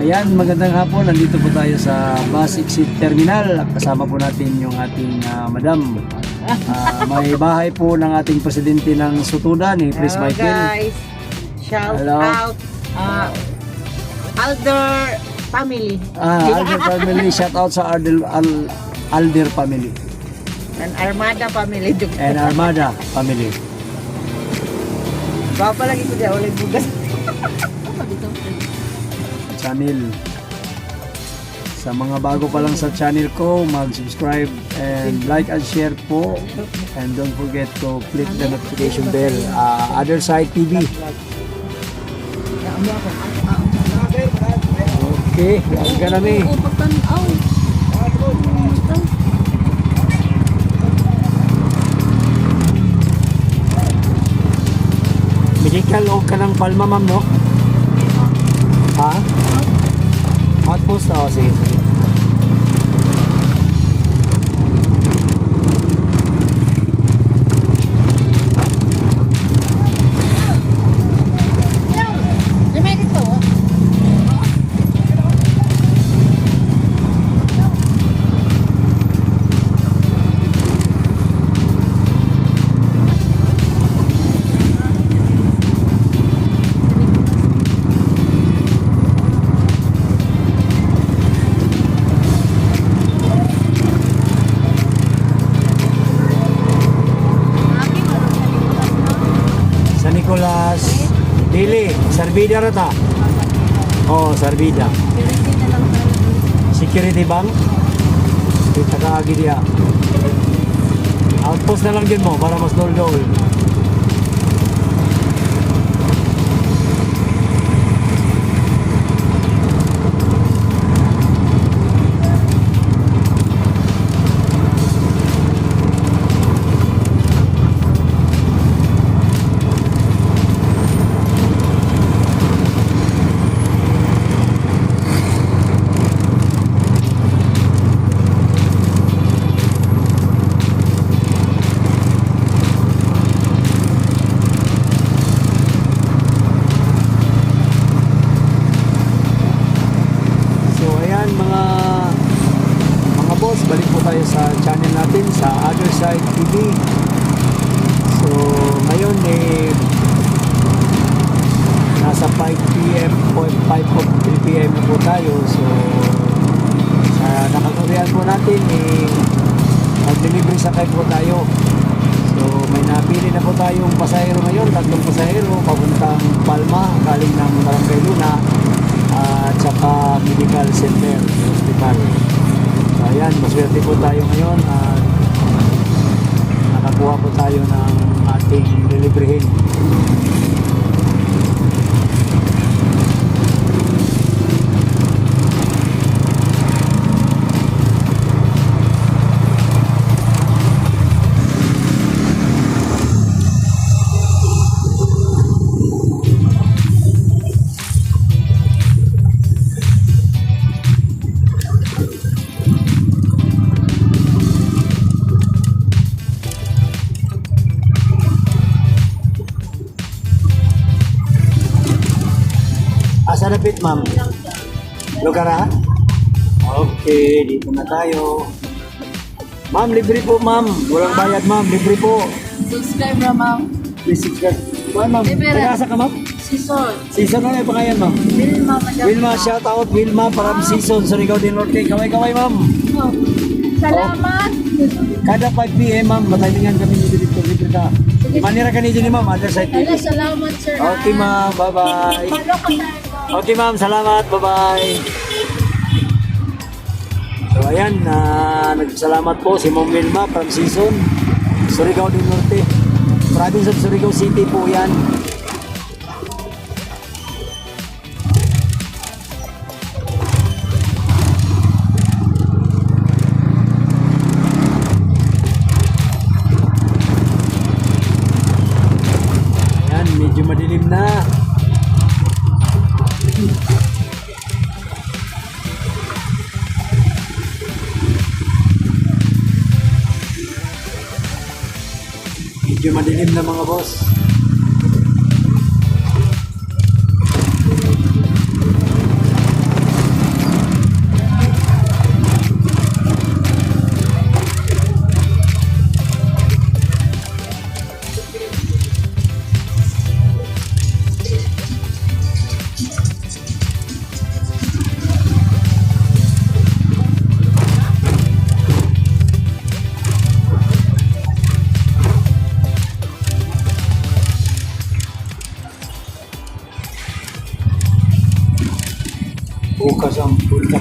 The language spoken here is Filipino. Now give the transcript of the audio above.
Ayan, magandang hapon. Nandito po tayo sa bus exit terminal. Kasama po natin yung ating madam. May bahay po ng ating presidente ng Sutuda ni Pris Hello Michael. guys, shout Hello. out Alder family Alder family. Shout out sa Alder family. and Armada family. And Armada family. Bapa lagi ko dyan, ulit bugas. Channel. Sa mga bago pa lang sa channel ko, mag-subscribe and like and share po. And don't forget to click the notification bell. Other Side TV. Okay, ang ganami. Medical o ka ng Palma, ma'am, no? Ha? Outpost? Oo, sige, sige. Nicolas Dili, Sarbida rata. Oh, Sarbida. Security bank. Kita kaagi dia. Outpost na lang din mo para mas dol-dol. Balik po tayo sa channel natin sa Other Side TV. So ngayon nasa 5 p.m. 5 p.m. na po tayo. So sa nakakarihan po natin mag-delivery sakay po tayo. So may napili na po tayong pasahero ngayon, 3 pasahero papuntang Palma galing ng Barangay Luna at saka Medical Center Hospital. Ayan, maswerte po tayo ngayon at nakakuha po tayo ng ating deliveryhin. Asa na pit, ma'am? Lugar, ha? Okay, dito na tayo. Ma'am, libre po, ma'am. Walang bayad, ma'am. Libre po. Subscribe na, ma'am. Please subscribe. Ma'am, Libre. taga-asa ka, ma'am? Season. Season na yung pangayan, ma'am. Wilma, madam. Wilma, shout out Wilma from Season, Surigao del Norte. Kaway-kaway, ma'am. Oh. Salamat. Kada 5 p.m., ma'am, matalingan kami dito. Libre ka. Manira ka ni ma'am. Other Side TV. Hello, salamat, sir. Okay, ma'am. Bye-bye. Hello, kasama. Okay, ma'am. Salamat. Bye-bye. So, ayan. Nagsalamat po si Ma'am Wilma from Season, Surigao del Norte. Province of Surigao City po yan. Ayan, medyo madilim na. Medyo madilim na mga boss. bukas ang punta.